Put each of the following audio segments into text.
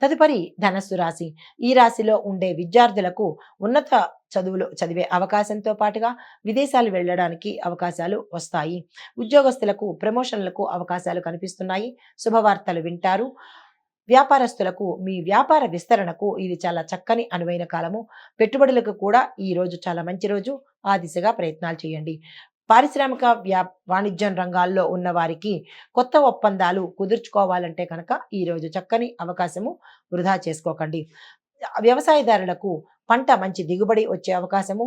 తదుపరి ధనస్సు రాశి. ఈ రాశిలో ఉండే విద్యార్థులకు ఉన్నత చదువులు చదివే అవకాశంతో పాటుగా విదేశాలు వెళ్ళడానికి అవకాశాలు వస్తాయి. ఉద్యోగస్తులకు ప్రమోషన్లకు అవకాశాలు కనిపిస్తున్నాయి. శుభవార్తలు వింటారు. వ్యాపారస్తులకు మీ వ్యాపార విస్తరణకు ఇది చాలా చక్కని అనువైన కాలము. పెట్టుబడులకు కూడా ఈ రోజు చాలా మంచి రోజు. ఆ దిశగా ప్రయత్నాలు చేయండి. పారిశ్రామిక వాణిజ్యం రంగాల్లో ఉన్న వారికి కొత్త ఒప్పందాలు కుదుర్చుకోవాలంటే కనుక ఈరోజు చక్కని అవకాశము వృధా చేసుకోకండి. వ్యవసాయదారులకు పంట మంచి దిగుబడి వచ్చే అవకాశము,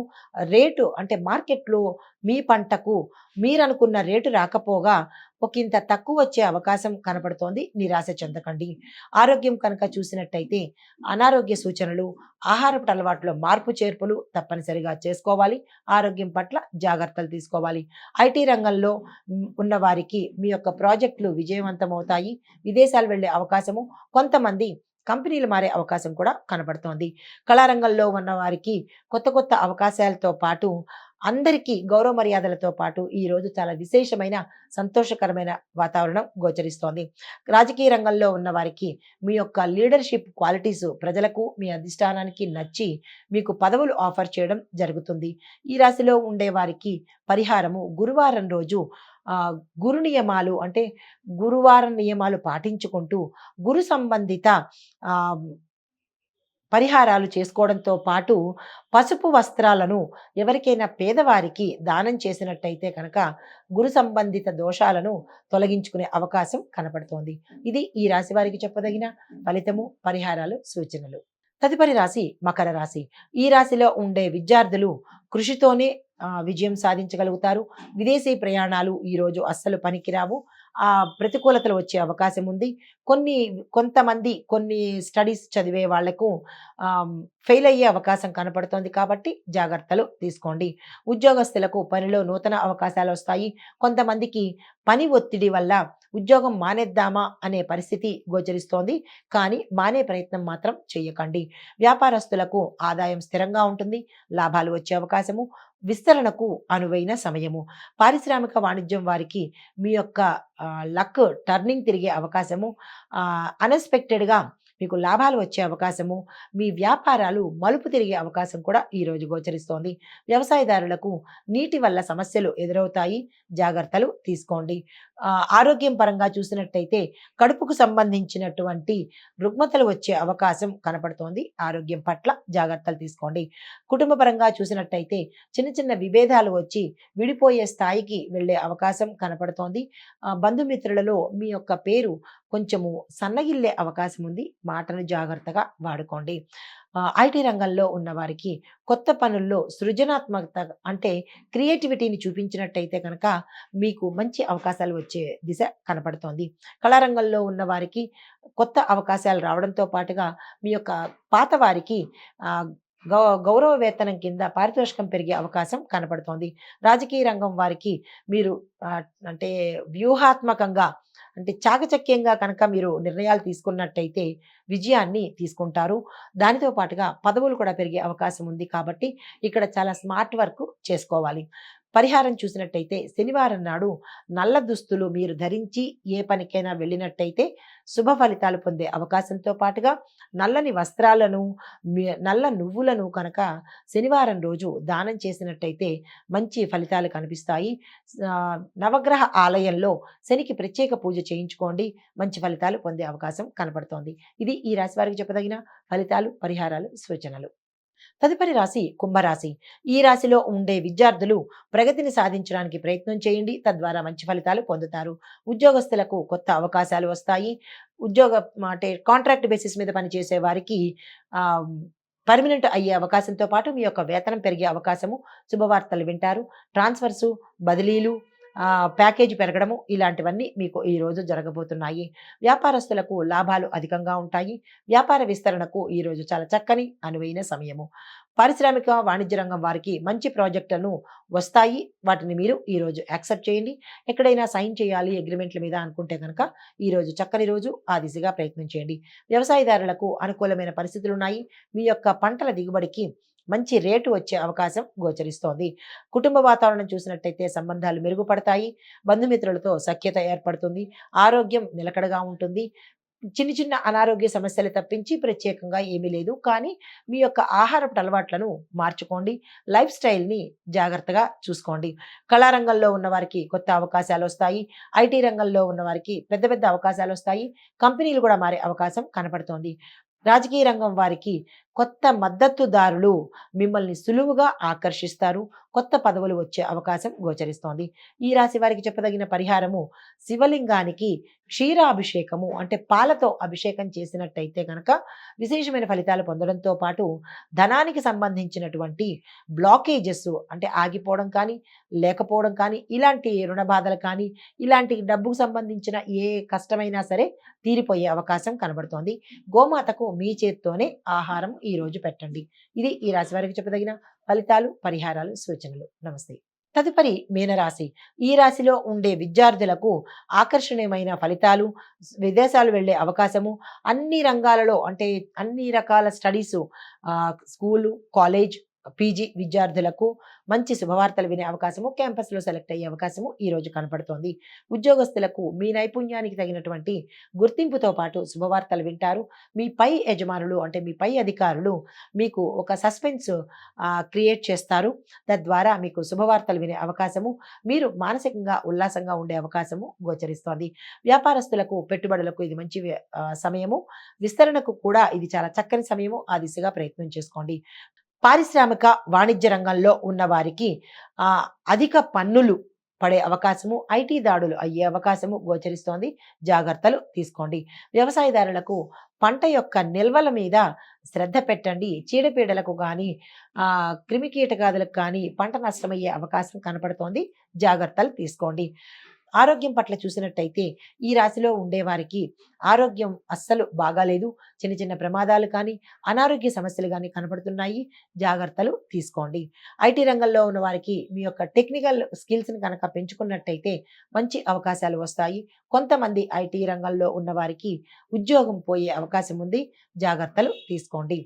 రేటు అంటే మార్కెట్లో మీ పంటకు మీరనుకున్న రేటు రాకపోగా ఒకంత తక్కువ వచ్చే అవకాశం కనపడుతోంది. నిరాశ చెందకండి. ఆరోగ్యం కనుక చూసినట్టయితే అనారోగ్య సూచనలు, ఆహారపు అలవాట్లో మార్పు చేర్పులు తప్పనిసరిగా చేసుకోవాలి. ఆరోగ్యం పట్ల జాగ్రత్తలు తీసుకోవాలి. ఐటీ రంగంలో ఉన్న వారికి మీ యొక్క ప్రాజెక్టులు విజయవంతమవుతాయి. విదేశాలు వెళ్ళే అవకాశము, కొంతమంది కంపెనీలు మారే అవకాశం కూడా కనబడుతోంది. కళారంగంలో ఉన్న వారికి కొత్త కొత్త అవకాశాలతో పాటు అందరికీ గౌరవ మర్యాదలతో పాటు ఈరోజు చాలా విశేషమైన సంతోషకరమైన వాతావరణం గోచరిస్తోంది. రాజకీయ రంగంలో ఉన్న వారికి మీ యొక్క లీడర్షిప్ క్వాలిటీస్ ప్రజలకు మీ అధిష్టానానికి నచ్చి మీకు పదవులు ఆఫర్ చేయడం జరుగుతుంది. ఈ రాశిలో ఉండే వారికి పరిహారము గురువారం రోజు ఆ, గురు నియమాలు అంటే గురువారం నియమాలు పాటించుకుంటూ గురు సంబంధిత ఆ, పరిహారాలు చేసుకోవడంతో పాటు పసుపు వస్త్రాలను ఎవరికైనా పేదవారికి దానం చేసినట్టయితే కనుక గురు సంబంధిత దోషాలను తొలగించుకునే అవకాశం కనపడుతోంది. ఇది ఈ రాశి వారికి చెప్పదగిన ఫలితము, పరిహారాలు, సూచనలు. తదుపరి రాశి మకర రాశి. ఈ రాశిలో ఉండే విద్యార్థులు కృషితోనే విజయం సాధించగలుగుతారు. విదేశీ ప్రయాణాలు ఈరోజు అస్సలు పనికిరావు. ప్రతికూలతలు వచ్చే అవకాశం ఉంది. కొంతమంది కొన్ని స్టడీస్ చదివే వాళ్లకు ఫెయిల్ అయ్యే అవకాశం కనపడుతోంది కాబట్టి జాగ్రత్తలు తీసుకోండి. ఉద్యోగస్తులకు పనిలో నూతన అవకాశాలు వస్తాయి. కొంతమందికి పని ఒత్తిడి వల్ల ఉద్యోగం మానేద్దామా అనే పరిస్థితి గోచరిస్తోంది. కానీ మానే ప్రయత్నం మాత్రం చేయకండి. వ్యాపారస్తులకు ఆదాయం స్థిరంగా ఉంటుంది. లాభాలు వచ్చే అవకాశము, విస్తరణకు అనువైన సమయము. పారిశ్రామిక వాణిజ్యం వారికి మీ యొక్క లక్ టర్నింగ్ తిరిగే అవకాశము, అన్ఎక్స్పెక్టెడ్గా మీకు లాభాలు వచ్చే అవకాశము, మీ వ్యాపారాలు మలుపు తిరిగే అవకాశం కూడా ఈరోజు గోచరిస్తోంది. వ్యవసాయదారులకు నీటి వల్ల సమస్యలు ఎదురవుతాయి. జాగ్రత్తలు తీసుకోండి. ఆరోగ్యం పరంగా చూసినట్టయితే కడుపుకు సంబంధించినటువంటి రుగ్మతలు వచ్చే అవకాశం కనపడుతోంది. ఆరోగ్యం పట్ల జాగ్రత్తలు తీసుకోండి. కుటుంబ పరంగా చూసినట్టయితే చిన్న చిన్న విభేదాలు వచ్చి విడిపోయే స్థాయికి వెళ్ళే అవకాశం కనపడుతోంది. బంధుమిత్రులలో మీ యొక్క పేరు కొంచెము సన్నగిల్లే అవకాశం ఉంది. మాటను జాగ్రత్తగా వాడుకోండి. ఐటీ రంగంలో ఉన్న వారికి కొత్త పనుల్లో సృజనాత్మకత అంటే క్రియేటివిటీని చూపించినట్టయితే కనుక మీకు మంచి అవకాశాలు వచ్చే దిశ కనపడుతోంది. కళారంగంలో ఉన్న వారికి కొత్త అవకాశాలు రావడంతో పాటుగా మీ యొక్క పాత వారికి గౌరవ వేతనం కింద పారితోషికం పెరిగే అవకాశం కనపడుతోంది. రాజకీయ రంగం వారికి మీరు అంటే వ్యూహాత్మకంగా అంటే చాకచక్యంగా కనుక మీరు నిర్ణయాలు తీసుకున్నట్టయితే విజయాన్ని తీసుకుంటారు. దానితో పాటుగా పదవులు కూడా పెరిగే అవకాశం ఉంది కాబట్టి ఇక్కడ చాలా స్మార్ట్ వర్క్ చేసుకోవాలి. పరిహారం చూసినట్టయితే శనివారం నాడు నల్ల దుస్తులు మీరు ధరించి ఏ పనికైనా వెళ్ళినట్టయితే శుభ ఫలితాలు పొందే అవకాశంతో పాటుగా నల్లని వస్త్రాలను, నల్ల నువ్వులను కనుక శనివారం రోజు దానం చేసినట్టయితే మంచి ఫలితాలు కనిపిస్తాయి. నవగ్రహ ఆలయంలో శనికి ప్రత్యేక పూజ చేయించుకోండి. మంచి ఫలితాలు పొందే అవకాశం కనపడుతోంది. ఇది ఈ రాశి వారికి చెప్పదగిన ఫలితాలు, పరిహారాలు, సూచనలు. తదుపరి రాశి కుంభరాశి. ఈ రాశిలో ఉండే విద్యార్థులు ప్రగతిని సాధించడానికి ప్రయత్నం చేయండి. తద్వారా మంచి ఫలితాలు పొందుతారు. ఉద్యోగస్తులకు కొత్త అవకాశాలు వస్తాయి. ఉద్యోగ అంటే కాంట్రాక్ట్ బేసిస్ మీద పనిచేసే వారికి పర్మనెంట్ అయ్యే అవకాశంతో పాటు మీ యొక్క వేతనం పెరిగే అవకాశము, శుభవార్తలు వింటారు. ట్రాన్స్ఫర్సు, బదిలీలు, ప్యాకేజీ పెరగడము ఇలాంటివన్నీ మీకు ఈరోజు జరగబోతున్నాయి. వ్యాపారస్తులకు లాభాలు అధికంగా ఉంటాయి. వ్యాపార విస్తరణకు ఈరోజు చాలా చక్కని అనువైన సమయము. పారిశ్రామిక వాణిజ్య రంగం వారికి మంచి ప్రాజెక్టులను వస్తాయి. వాటిని మీరు ఈరోజు యాక్సెప్ట్ చేయండి. ఎక్కడైనా సైన్ చేయాలి అగ్రిమెంట్ల మీద అనుకుంటే కనుక ఈరోజు చక్కని రోజు, ఆ దిశగా ప్రయత్నం చేయండి. వ్యవసాయదారులకు అనుకూలమైన పరిస్థితులు ఉన్నాయి. మీ యొక్క పంటల దిగుబడికి మంచి రేటు వచ్చే అవకాశం గోచరిస్తోంది. కుటుంబ వాతావరణం చూసినట్టయితే సంబంధాలు మెరుగుపడతాయి. బంధుమిత్రులతో సఖ్యత ఏర్పడుతుంది. ఆరోగ్యం నిలకడగా ఉంటుంది. చిన్న చిన్న అనారోగ్య సమస్యలు తప్పించి ప్రత్యేకంగా ఏమీ లేదు. కానీ మీ యొక్క ఆహారపు అలవాట్లను మార్చుకోండి. లైఫ్ స్టైల్‌ని జాగ్రత్తగా చూసుకోండి. కళారంగంలో ఉన్నవారికి కొత్త అవకాశాలొస్తాయి. ఐటీ రంగంలో ఉన్నవారికి పెద్ద పెద్ద అవకాశాలొస్తాయి. కంపెనీలు కూడా మారే అవకాశం కనపడుతోంది. రాజకీయ రంగం వారికి కొత్త మద్దతుదారులు మిమ్మల్ని సులువుగా ఆకర్షిస్తారు. కొత్త పదవులు వచ్చే అవకాశం గోచరిస్తోంది. ఈ రాశి వారికి చెప్పదగిన పరిహారము శివలింగానికి క్షీరాభిషేకము అంటే పాలతో అభిషేకం చేసినట్టయితే గనక విశేషమైన ఫలితాలు పొందడంతో పాటు ధనానికి సంబంధించినటువంటి బ్లాకేజెస్ అంటే ఆగిపోవడం కానీ, లేకపోవడం కానీ, ఇలాంటి రుణ బాధలు కానీ, ఇలాంటి డబ్బుకు సంబంధించిన ఏ కష్టమైనా సరే తీరిపోయే అవకాశం కనబడుతోంది. గోమాతకు మీ చేత్తోనే ఆహారం ఈ రోజు పెట్టండి. ఇది ఈ రాశి వారికి చెప్పదగిన ఫలితాలు, పరిహారాలు, సూచనలు. నమస్తే. తదుపరి మీనరాశి. ఈ రాశిలో ఉండే విద్యార్థులకు ఆకర్షణీయమైన ఫలితాలు, విదేశాలు వెళ్ళే అవకాశము, అన్ని రంగాలలో అంటే అన్ని రకాల స్టడీసు స్కూలు, కాలేజ్, పీజీ విద్యార్థులకు మంచి శుభవార్తలు వినే అవకాశము, క్యాంపస్‌లో సెలెక్ట్ అయ్యే అవకాశము ఈ రోజు కనపడుతోంది. ఉద్యోగస్తులకు మీ నైపుణ్యానికి తగినటువంటి గుర్తింపుతో పాటు శుభవార్తలు వింటారు. మీ పై యజమానులు అంటే మీ పై అధికారులు మీకు ఒక సస్పెన్స్ క్రియేట్ చేస్తారు. తద్వారా మీకు శుభవార్తలు వినే అవకాశము, మీరు మానసికంగా ఉల్లాసంగా ఉండే అవకాశము గోచరిస్తోంది. వ్యాపారస్తులకు, పెట్టుబడులకు ఇది మంచి సమయము. విస్తరణకు కూడా ఇది చాలా చక్కని సమయము. ఆ దిశగా ప్రయత్నం చేసుకోండి. పారిశ్రామిక వాణిజ్య రంగంలో ఉన్న వారికి అధిక పన్నులు పడే అవకాశము, ఐటీ దాడులు అయ్యే అవకాశము గోచరిస్తోంది. జాగ్రత్తలు తీసుకోండి. వ్యవసాయదారులకు పంట యొక్క నిల్వల మీద శ్రద్ధ పెట్టండి. చీడపీడలకు కానీ క్రిమికీటకాదులకు కానీ పంట నష్టమయ్యే అవకాశం కనపడుతోంది. జాగ్రత్తలు తీసుకోండి. ఆరోగ్యం పట్ల చూసినట్టయితే ఈ రాశిలో ఉండేవారికి ఆరోగ్యం అస్సలు బాగాలేదు. చిన్న చిన్న ప్రమాదాలు కానీ, అనారోగ్య సమస్యలు కానీ కనపడుతున్నాయి. జాగ్రత్తలు తీసుకోండి. ఐటీ రంగంలో ఉన్న వారికి మీ యొక్క టెక్నికల్ స్కిల్స్ని కనుక పెంచుకున్నట్టయితే మంచి అవకాశాలు వస్తాయి. కొంతమంది ఐటీ రంగంలో ఉన్న వారికి ఉద్యోగం పోయే అవకాశం ఉంది. జాగ్రత్తలు తీసుకోండి.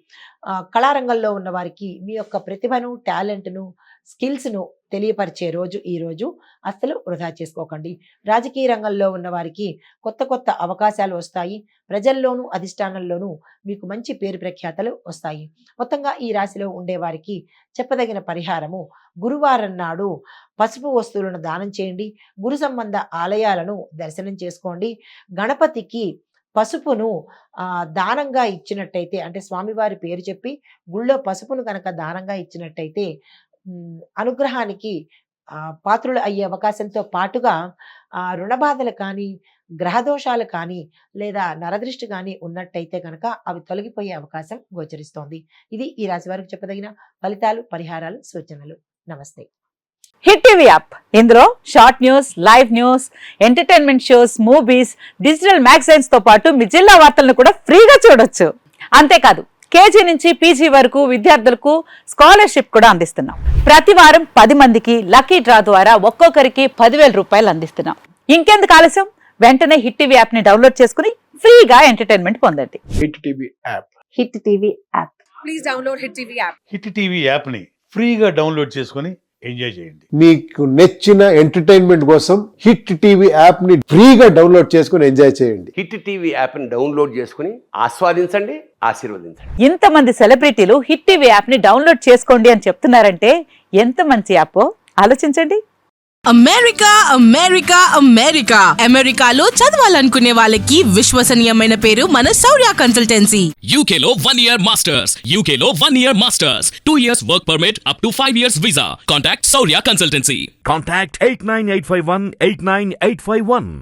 కళారంగంలో ఉన్న వారికి మీ యొక్క ప్రతిభను, టాలెంట్ను, స్కిల్స్ను తెలియపరిచే రోజు ఈ రోజు. అస్సలు వృధా చేసుకోకండి. రాజకీయ రంగంలో ఉన్న వారికి కొత్త కొత్త అవకాశాలు వస్తాయి. ప్రజల్లోనూ అధిష్టానంలోనూ మీకు మంచి పేరు ప్రఖ్యాతలు వస్తాయి. మొత్తంగా ఈ రాశిలో ఉండేవారికి చెప్పదగిన పరిహారము గురువారం నాడు పసుపు వస్తువులను దానం చేయండి. గురు సంబంధ ఆలయాలను దర్శనం చేసుకోండి. గణపతికి పసుపును దానంగా ఇచ్చినట్టయితే అంటే స్వామివారి పేరు చెప్పి గుళ్ళో పసుపును కనుక దానంగా ఇచ్చినట్టయితే అనుగ్రహానికి పాత్రులు అయ్యే అవకాశంతో పాటుగా రుణ బాధలు కానీ, గ్రహదోషాలు కానీ, లేదా నరదృష్టి కానీ ఉన్నట్టయితే కనుక అవి తొలగిపోయే అవకాశం గోచరిస్తోంది. ఇది ఈ రాశి వారికి చెప్పదగిన ఫలితాలు, పరిహారాలు, సూచనలు. నమస్తే. హిట్ టీవీ యాప్ ఇందులో short news, live news, entertainment shows, movies, digital magazines తో పాటు మీ జిల్లా వార్తలను కూడా ఫ్రీగా చూడొచ్చు. అంతేకాదు కేజీ నుంచి పీజీ వరకు విద్యార్థులకు స్కాలర్షిప్ కూడా అందిస్తున్నాం. ప్రతి వారం 10 మందికి లక్కీ డ్రా ద్వారా ఒక్కొక్కరికి 10,000 రూపాయలు అందిస్తున్నాం. ఇంకెందుకు ఆలస్యం, వెంటనే హిట్ టీవీ యాప్ ని డౌన్లోడ్ చేసుకుని ఫ్రీగా ఎంటర్టైన్మెంట్ పొందండి. Hit TV app. Hit TV app. Please download hit TV app. Hit TV app ని ఫ్రీగా డౌన్లోడ్ చేసుకుని ఎంజాయ్ చేయండి. మీకు నచ్చిన ఎంటర్టైన్మెంట్ కోసం హిట్ టీవీ యాప్ ని ఫ్రీగా డౌన్లోడ్ చేసుకుని ఎంజాయ్ చేయండి. హిట్ టీవీ యాప్ ని డౌన్లోడ్ చేసుకుని ఆస్వాదించండి, ఆశీర్వదించండి. ఇంతమంది సెలబ్రిటీలు హిట్ టీవీ యాప్ ని డౌన్లోడ్ చేసుకోండి అని చెప్తున్నారంటే ఎంత మంచి యాప్ ఆలోచించండి. అమెరికా అమెరికా అమెరికా అమెరికాలో చదవాలనుకునే వాళ్ళకి విశ్వసనీయమైన పేరు మన శౌర్య కన్సల్టెన్సీ. UK లో 1 year masters. UK లో 1 year masters. 2 years work permit up to 5 years visa. Contact Saurya Consultancy. Contact 89851 89851.